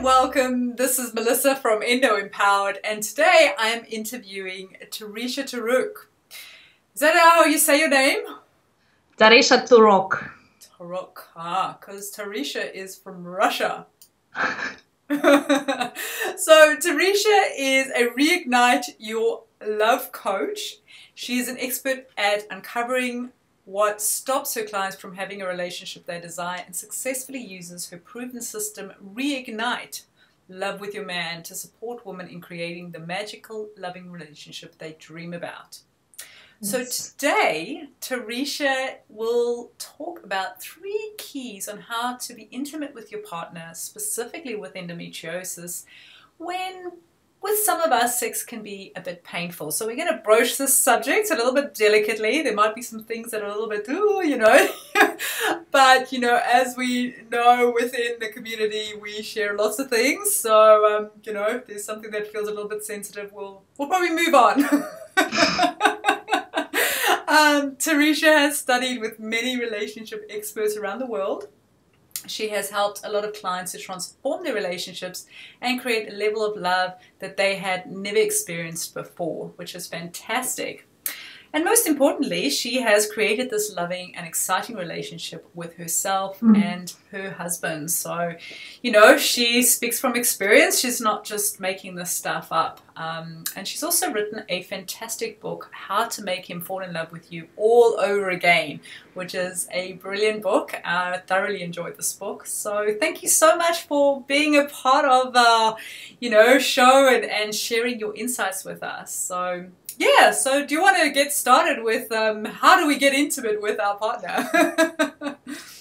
welcome. This is Melissa from Endo Empowered, and today I am interviewing Tarisha Tourok. Is that how you say your name? Tarisha Tourok. Tourok, because Tarisha is from Russia. So Tarisha is a Reignite Your Love coach. She is an expert at uncovering what stops her clients from having a relationship they desire and successfully uses her proven system Reignite Love with Your Man to support women in creating the magical loving relationship they dream about. So today, Tarisha will talk about 3 keys on how to be intimate with your partner, specifically with endometriosis, when with some of us, sex can be a bit painful. So we're going to broach this subject a little bit delicately. There might be some things that are a little bit, but, as we know within the community, we share lots of things. So, if there's something that feels a little bit sensitive, we'll probably move on. Tarisha has studied with many relationship experts around the world. She has helped a lot of clients to transform their relationships and create a level of love that they had never experienced before, which is fantastic. And most importantly, she has created this loving and exciting relationship with herself and her husband. So, she speaks from experience. She's not just making this stuff up. And she's also written a fantastic book, How to Make Him Fall in Love with You All Over Again, which is a brilliant book. I thoroughly enjoyed this book. So thank you so much for being a part of our, show and sharing your insights with us. So yeah, so do you want to get started with how do we get intimate with our partner?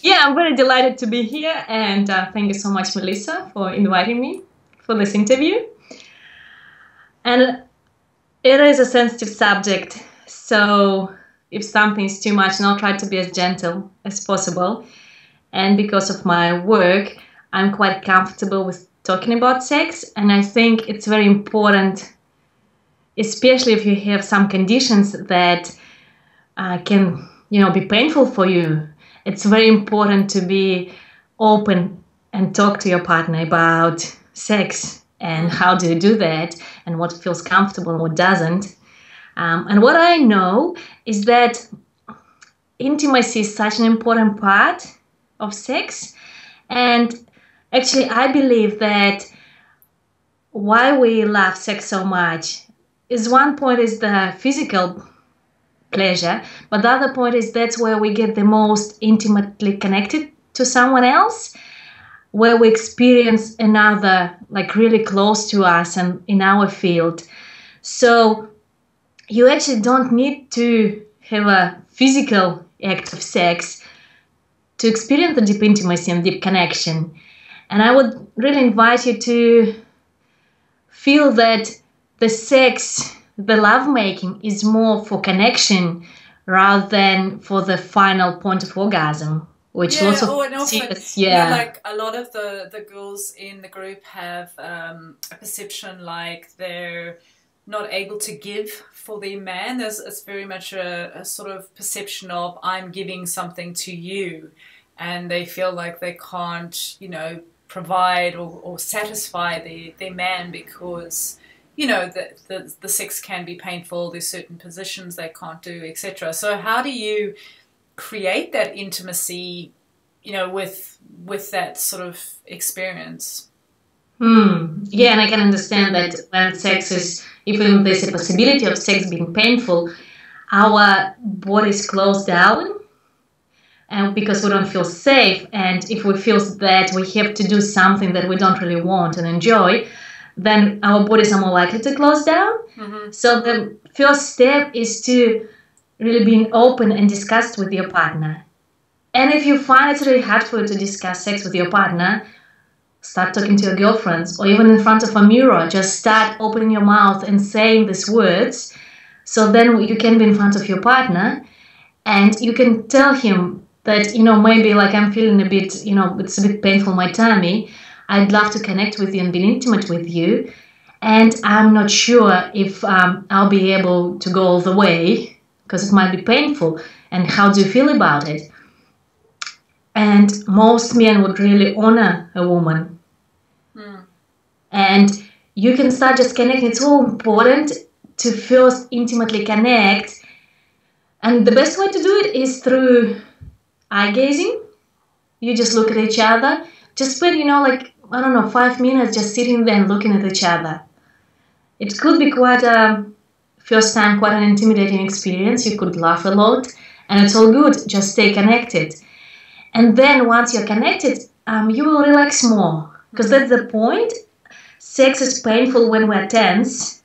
Yeah, I'm very delighted to be here, and thank you so much, Melissa, for inviting me for this interview. And it is a sensitive subject, so if something is too much, I'll try to be as gentle as possible. And because of my work, I'm quite comfortable with talking about sex, and I think it's very important, especially if you have some conditions that can, be painful for you. It's very important to be open and talk to your partner about sex and how do you do that and what feels comfortable and what doesn't. And what I know is that intimacy is such an important part of sex. And actually, I believe that why we love sex so much is one point is the physical pleasure, but the other point is that's where we get the most intimately connected to someone else, where we experience another like really close to us and in our field. So you actually don't need to have a physical act of sex to experience the deep intimacy and deep connection. And I would really invite you to feel that the sex, the lovemaking is more for connection rather than for the final point of orgasm, which lots of like a lot of the girls in the group have a perception like they're not able to give for their man. It's very much a sort of perception of I'm giving something to you, and they feel like they can't, provide or satisfy their man because the sex can be painful, there's certain positions they can't do, etc. So how do you create that intimacy, with that sort of experience? Yeah, and I can understand that when sex is, even there's a possibility of sex being painful, our bodies close down, and because we don't feel safe, and if we feel that we have to do something that we don't really want and enjoy, then our bodies are more likely to close down. So the first step is to really be open and discuss with your partner. And if you find it's really hard for you to discuss sex with your partner, start talking to your girlfriends, or even in front of a mirror, just start opening your mouth and saying these words. So then you can be in front of your partner and you can tell him that, maybe like I'm feeling a bit, it's a bit painful, my tummy. I'd love to connect with you and be intimate with you. And I'm not sure if I'll be able to go all the way because it might be painful. And how do you feel about it? And most men would really honor a woman And you can start just connecting. It's so important to first intimately connect. And the best way to do it is through eye gazing. You just look at each other. Just spend, like, I don't know, 5 minutes just sitting there and looking at each other. It could be quite first time, quite an intimidating experience. You could laugh a lot, and it's all good. Just stay connected. And then once you're connected, you will relax more, because that's the point. Sex is painful when we're tense,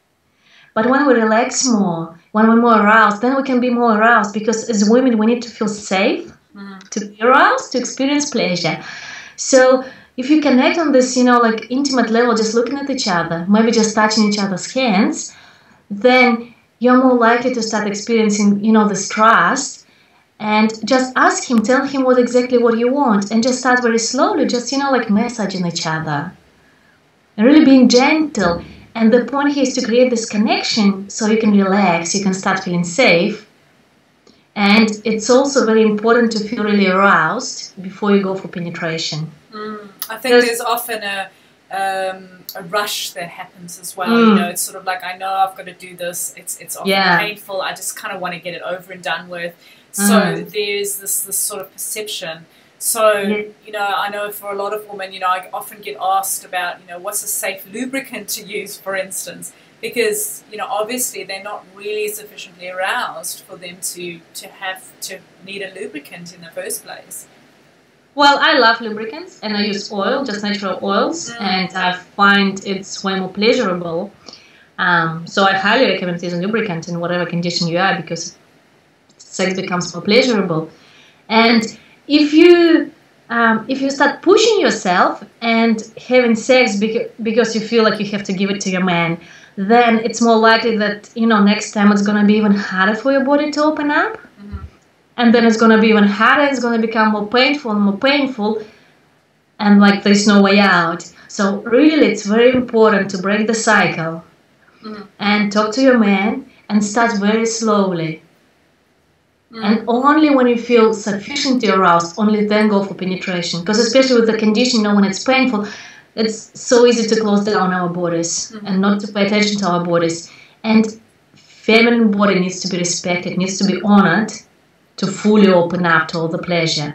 but when we relax more, when we're more aroused, then we can be more aroused, because as women, we need to feel safe, to be aroused, to experience pleasure. So if you connect on this, like intimate level, just looking at each other, maybe just touching each other's hands, then you're more likely to start experiencing, this trust. And just ask him, tell him exactly what you want, and just start very slowly, just, like massaging each other. And really being gentle. And the point here is to create this connection so you can relax, you can start feeling safe. And it's also very important to feel really aroused before you go for penetration. I think there's often a rush that happens as well. It's sort of like, I know I've got to do this. It's often painful. I just kind of want to get it over and done with. So there's this sort of perception. So, I know for a lot of women, I often get asked about, what's a safe lubricant to use, for instance, because, obviously they're not really sufficiently aroused for them to need a lubricant in the first place. Well, I love lubricants, and I use oil, just natural oils, and I find it's way more pleasurable. So I highly recommend using lubricant in whatever condition you are, because sex becomes more pleasurable. And if you start pushing yourself and having sex because you feel like you have to give it to your man, then it's more likely that, next time it's going to be even harder for your body to open up. And then it's going to be even harder, it's going to become more painful, and like there's no way out. So really, it's very important to break the cycle and talk to your man and start very slowly. And only when you feel sufficiently aroused, only then go for penetration. Because especially with the condition, when it's painful, it's so easy to close down our bodies and not to pay attention to our bodies. And feminine body needs to be respected, needs to be honored to fully open up to all the pleasure.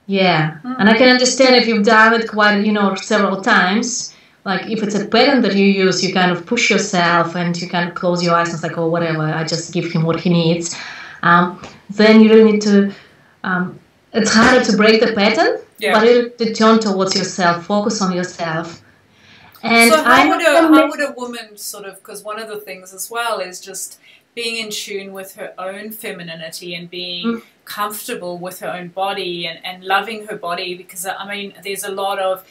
Yeah. And I can understand if you've done it quite, several times. Like if it's a pattern that you use, you kind of push yourself and you kind of close your eyes and it's like, oh, whatever, I just give him what he needs. Then you really need to, it's harder to break the pattern, but you need to turn towards yourself, focus on yourself. And so how would a woman sort of, because one of the things as well is just being in tune with her own femininity and being comfortable with her own body and loving her body, because I mean, there's a lot of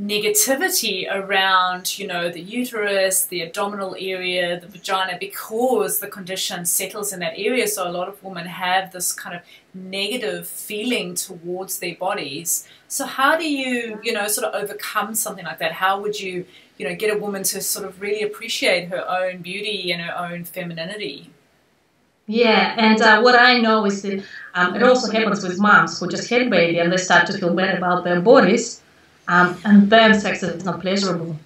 negativity around, the uterus, the abdominal area, the vagina, because the condition settles in that area. So a lot of women have this kind of negative feeling towards their bodies. So how do you, sort of overcome something like that? How would you, get a woman to sort of really appreciate her own beauty and her own femininity? Yeah, and what I know is that it also happens with moms who just had baby and they start to feel bad about their bodies. And then sex is not pleasurable.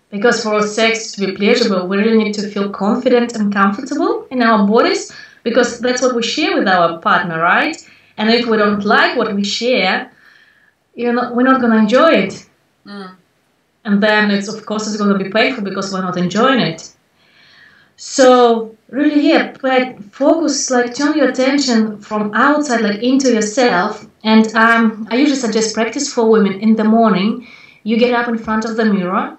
Because for sex to be pleasurable, we really need to feel confident and comfortable in our bodies, because that's what we share with our partner, right? And if we don't like what we share, we're not going to enjoy it. And then of course it's going to be painful because we're not enjoying it. So really, focus, turn your attention from outside, into yourself. And I usually suggest practice for women in the morning. You get up in front of the mirror,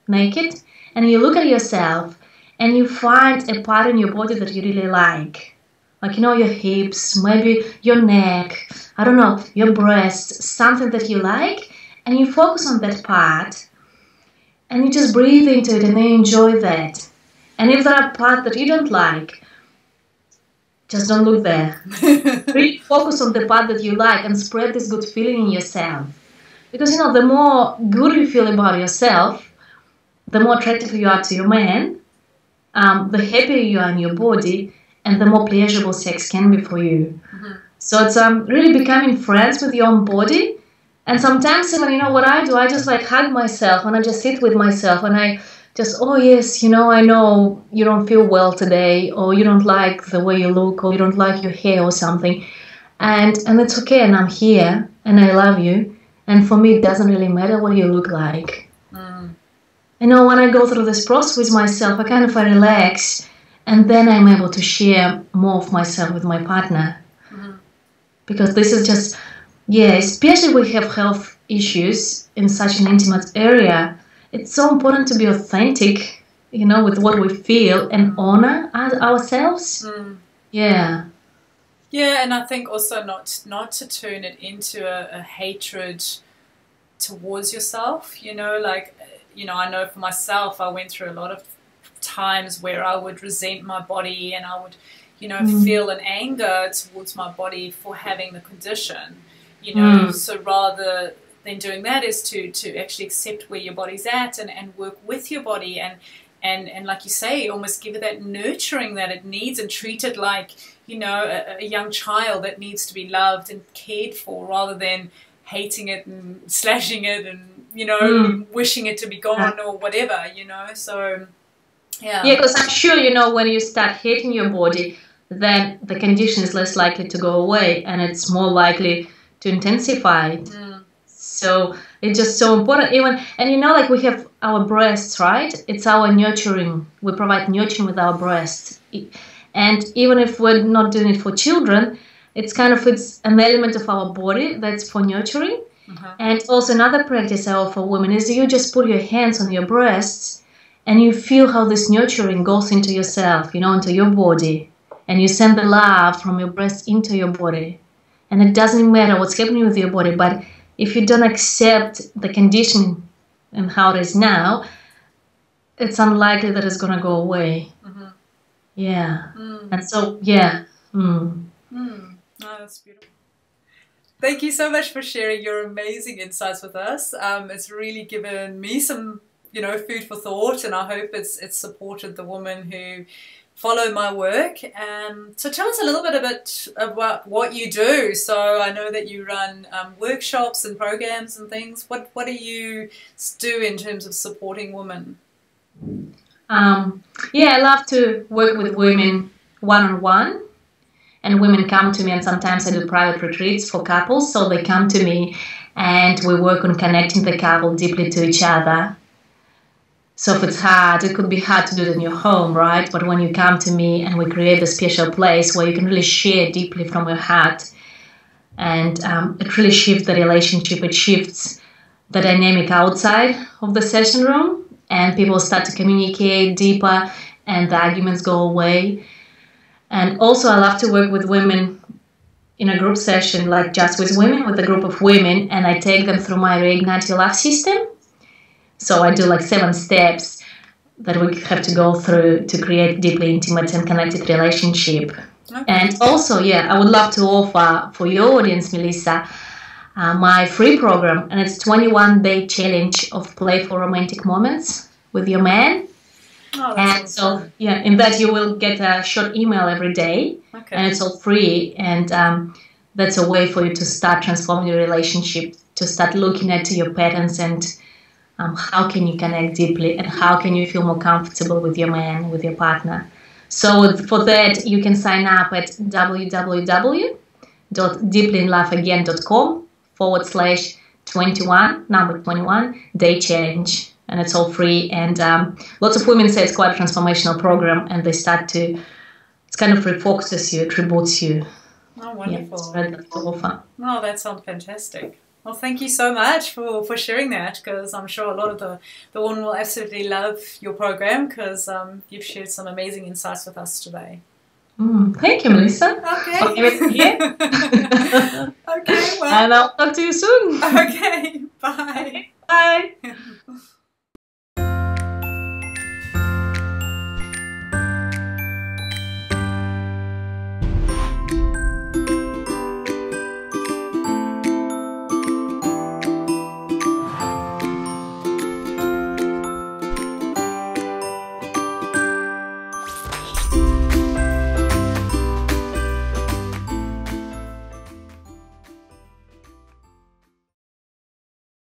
naked, and you look at yourself and you find a part in your body that you really like. Your hips, maybe your neck, I don't know, your breasts, something that you like, and you focus on that part and you just breathe into it and then enjoy that. And if there are parts that you don't like, just don't look there. Really focus on the part that you like and spread this good feeling in yourself. Because, the more good you feel about yourself, the more attractive you are to your man, the happier you are in your body, and the more pleasurable sex can be for you. So it's really becoming friends with your own body And sometimes even, what I do, I just like hug myself and I just sit with myself and I just, oh yes, I know you don't feel well today, or you don't like the way you look, or you don't like your hair or something. And it's okay, and I'm here and I love you. And for me, it doesn't really matter what you look like. When I go through this process with myself, I kind of relax, and then I'm able to share more of myself with my partner. Because this is just, especially we have health issues in such an intimate area, it's so important to be authentic, with what we feel and honor ourselves. Yeah. Yeah, and I think also not to turn it into a hatred towards yourself, I know for myself, I went through a lot of times where I would resent my body, and I would, feel an anger towards my body for having the condition, so rather than doing that is to actually accept where your body's at and work with your body and like you say, almost give it that nurturing that it needs and treat it like, a young child that needs to be loved and cared for, rather than hating it and slashing it and, wishing it to be gone or whatever, so, yeah. Yeah, because I'm sure, when you start hating your body, then the condition is less likely to go away and it's more likely to intensify. So it's just so important. And like we have our breasts, right? It's our nurturing. We provide nurturing with our breasts. And even if we're not doing it for children, it's an element of our body that's for nurturing. And also another practice I offer women is you just put your hands on your breasts and you feel how this nurturing goes into yourself, into your body. And you send the love from your breast into your body. And it doesn't matter what's happening with your body, but if you don't accept the condition and how it is now, it's unlikely that it's going to go away. Yeah. And so, yeah. Oh, that's beautiful. Thank you so much for sharing your amazing insights with us. It's really given me some, food for thought, and I hope it's supported the women who follow my work. So tell us a little bit about what you do. So I know that you run workshops and programs and things. What do you do in terms of supporting women? I love to work with women one-on-one, and women come to me, and sometimes I do private retreats for couples. So they come to me and we work on connecting the couple deeply to each other. So if it's hard, it could be hard to do it in your home, right? But when you come to me and we create a special place where you can really share deeply from your heart, and it really shifts the relationship, it shifts the dynamic outside of the session room, and people start to communicate deeper and the arguments go away. And also I love to work with women in a group session, like just with women, with a group of women, and I take them through my Reignite Your Love system. So I do 7 steps that we have to go through to create deeply intimate and connected relationship. Okay. And also, I would love to offer for your audience, Melissa, my free program, and it's 21-day challenge of playful romantic moments with your man. Oh, and so, in that you will get a short email every day, and it's all free. And that's a way for you to start transforming your relationship, to start looking at your patterns and how can you connect deeply and how can you feel more comfortable with your man, with your partner. So for that, you can sign up at www.deeplyinloveagain.com/21 day challenge. And it's all free. And lots of women say it's quite a transformational program, and they start to, it kind of refocuses you, it reboots you. Oh, wonderful. It's really to offer. Oh, that sounds fantastic. Well, thank you so much for sharing that, because I'm sure a lot of the women will absolutely love your program, because you've shared some amazing insights with us today. Thank you, Melissa. Okay. Okay, well. And I'll talk to you soon. Okay, bye. Bye.